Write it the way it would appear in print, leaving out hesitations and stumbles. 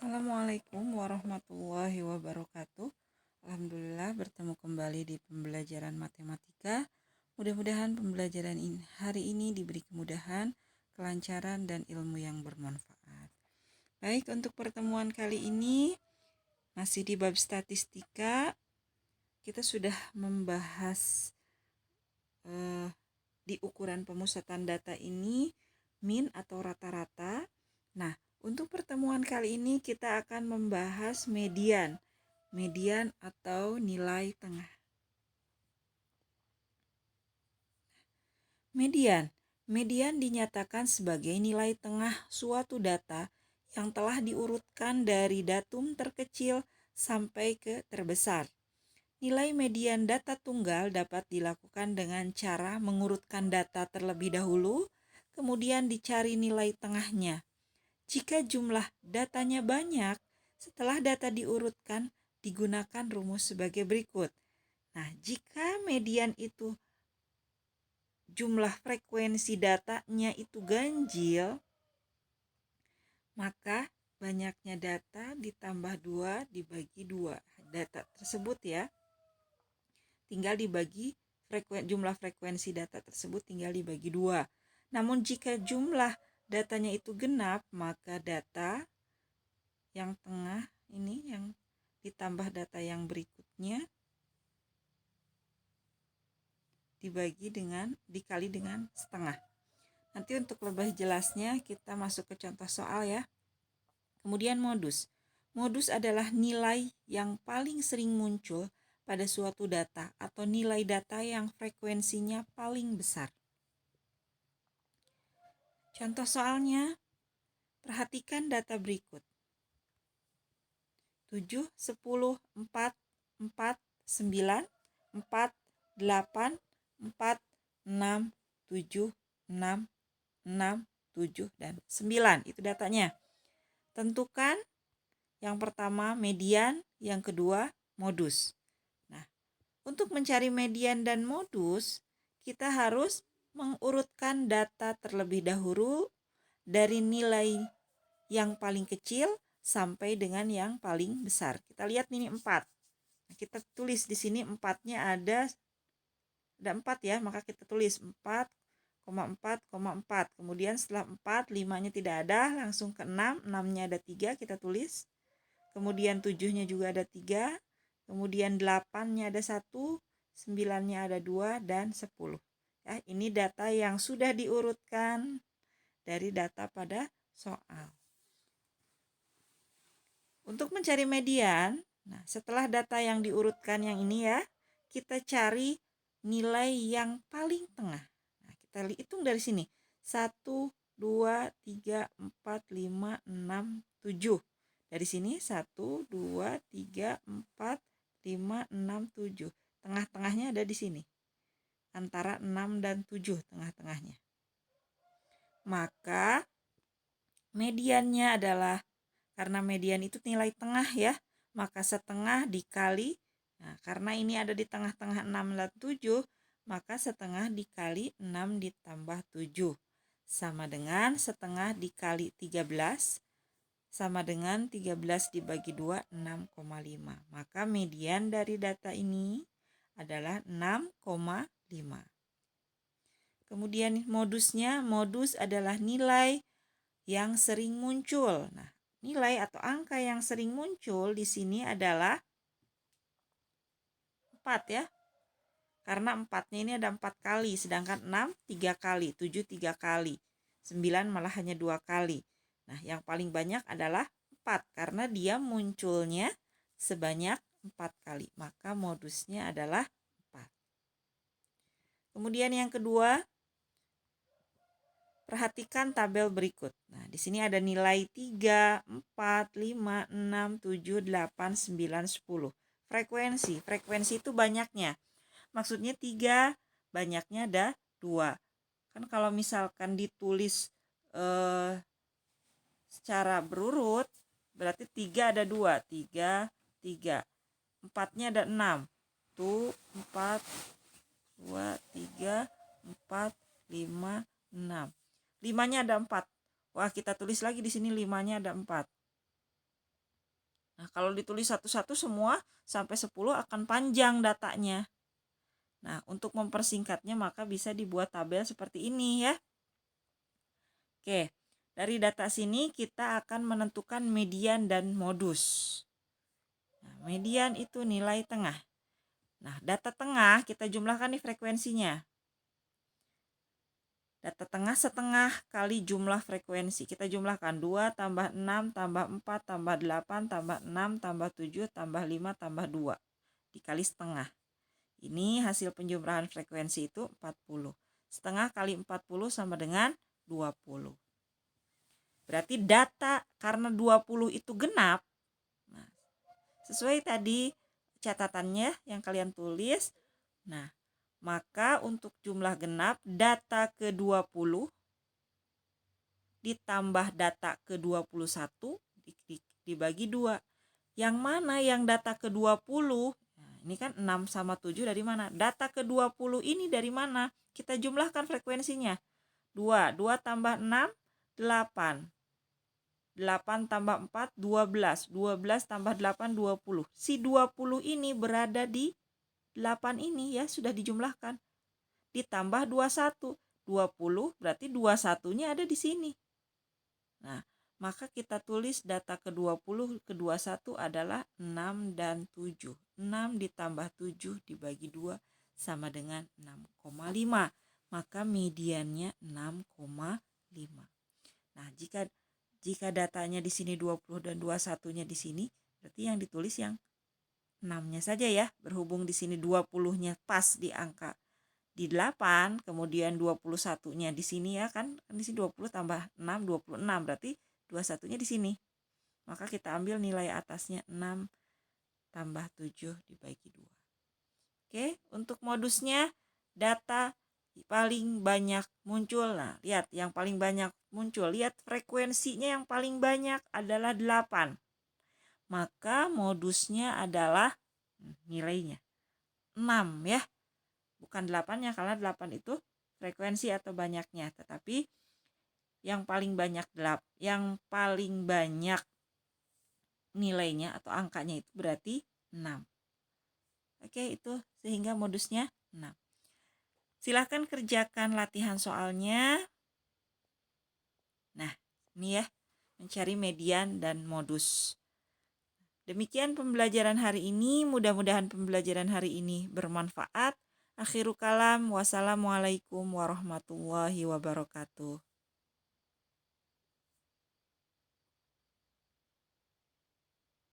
Assalamualaikum warahmatullahi wabarakatuh. Alhamdulillah bertemu kembali di pembelajaran matematika. Mudah-mudahan pembelajaran hari ini diberi kemudahan, kelancaran, dan ilmu yang bermanfaat. Baik, untuk pertemuan kali ini masih di bab statistika. Kita sudah membahas di ukuran pemusatan data ini min atau rata-rata. Nah, untuk pertemuan kali ini kita akan membahas median atau nilai tengah. Median dinyatakan sebagai nilai tengah suatu data yang telah diurutkan dari datum terkecil sampai ke terbesar. Nilai median data tunggal dapat dilakukan dengan cara mengurutkan data terlebih dahulu, kemudian dicari nilai tengahnya. Jika jumlah datanya banyak, setelah data diurutkan, digunakan rumus sebagai berikut. Nah, jika median itu jumlah frekuensi datanya itu ganjil, maka banyaknya data ditambah 2 dibagi 2. Data tersebut ya, tinggal dibagi jumlah frekuensi data tersebut tinggal dibagi 2. Namun jika jumlah datanya itu genap, maka data yang tengah ini yang ditambah data yang berikutnya dikali dengan setengah. Nanti untuk lebih jelasnya kita masuk ke contoh soal ya. Kemudian modus. Modus adalah nilai yang paling sering muncul pada suatu data atau nilai data yang frekuensinya paling besar. Contoh soalnya, perhatikan data berikut. 7, 10, 4, 4, 9, 4, 8, 4, 6, 7, 6, 6, 7, dan 9. Itu datanya. Tentukan yang pertama median, yang kedua modus. Nah, untuk mencari median dan modus, kita harus mengurutkan data terlebih dahulu dari nilai yang paling kecil sampai dengan yang paling besar. Kita lihat ini 4. Nah, kita tulis di sini 4-nya ada 4 ya, maka kita tulis 4,4,4. Kemudian setelah 4, 5-nya tidak ada, langsung ke 6, 6-nya ada 3, kita tulis. Kemudian 7-nya juga ada 3, kemudian 8-nya ada 1, 9-nya ada 2, dan 10. Ya, ini data yang sudah diurutkan dari data pada soal. Untuk mencari median, nah setelah data yang diurutkan yang ini ya, kita cari nilai yang paling tengah. Nah, kita hitung dari sini. 1, 2, 3, 4, 5, 6, 7. Dari sini 1, 2, 3, 4, 5, 6, 7. Tengah-tengahnya ada di sini. Antara 6 dan 7 tengah-tengahnya. Maka mediannya adalah, karena median itu nilai tengah ya, maka setengah dikali, nah karena ini ada di tengah-tengah 6 dan 7, maka setengah dikali 6 ditambah 7. Sama dengan setengah dikali 13, sama dengan 13 dibagi 2, 6,5. Maka median dari data ini adalah 6,5. Kemudian modusnya, modus adalah nilai yang sering muncul. Nah, nilai atau angka yang sering muncul di sini adalah 4 ya. Karena 4-nya ini ada 4 kali, sedangkan 6 3 kali, 7 3 kali, 9 malah hanya 2 kali. Nah, yang paling banyak adalah 4 karena dia munculnya sebanyak 4 kali. Maka modusnya adalah 4. Kemudian yang kedua, perhatikan tabel berikut. Nah, di sini ada nilai 3, 4, 5, 6, 7, 8, 9, 10. Frekuensi itu banyaknya. Maksudnya 3, banyaknya ada 2. Kan kalau misalkan ditulis secara berurut, berarti 3 ada 2. 3, 3. 4-nya ada 6. Tuh, 4, 2, 3, 4, 5, 6. 5-nya ada 4. Wah, kita tulis lagi di sini 5-nya ada 4. Nah, kalau ditulis satu-satu semua sampai 10 akan panjang datanya. Nah, untuk mempersingkatnya maka bisa dibuat tabel seperti ini ya. Oke, dari data sini kita akan menentukan median dan modus. Nah, median itu nilai tengah. Nah, data tengah kita jumlahkan nih frekuensinya. Data tengah setengah kali jumlah frekuensi. Kita jumlahkan 2 tambah 6 tambah 4 tambah 8 tambah 6 tambah 7 tambah 5 tambah 2. Dikali setengah. Ini hasil penjumlahan frekuensi itu 40. Setengah kali 40 sama dengan 20. Berarti data karena 20 itu genap. Nah, sesuai tadi catatannya yang kalian tulis. Nah, maka untuk jumlah genap data ke-20 ditambah data ke-21 dibagi 2. Yang mana yang data ke-20? Nah, ini kan 6 sama 7 dari mana? Data ke-20 ini dari mana? Kita jumlahkan frekuensinya. 2 tambah 6, 8. 8 tambah 4, 12. 12 tambah 8, 20. Si 20 ini berada di 8 ini ya, sudah dijumlahkan. Ditambah 21. 20 berarti 21-nya ada di sini. Nah, maka kita tulis data ke-20, ke-21 adalah 6 dan 7. 6 ditambah 7 dibagi 2 sama dengan 6,5. Maka mediannya 6,5. Nah, jika datanya di sini 20 dan 21-nya di sini, berarti yang ditulis yang 6-nya saja ya. Berhubung di sini 20-nya pas di angka di 8, kemudian 21-nya di sini ya kan di sini 20 tambah 6, 26, berarti 21-nya di sini. Maka kita ambil nilai atasnya 6 tambah 7 dibagi 2. Oke, untuk modusnya data paling banyak muncul. Nah, lihat yang paling banyak muncul. Lihat frekuensinya yang paling banyak adalah 8. Maka modusnya adalah nilainya 6 ya. Bukan 8-nya karena 8 itu frekuensi atau banyaknya, tetapi yang paling banyak nilainya atau angkanya itu berarti 6. Oke, itu sehingga modusnya 6. Silahkan kerjakan latihan soalnya. Nah, ini ya, mencari median dan modus. Demikian pembelajaran hari ini, mudah-mudahan pembelajaran hari ini bermanfaat. Akhirul kalam, wassalamualaikum warahmatullahi wabarakatuh.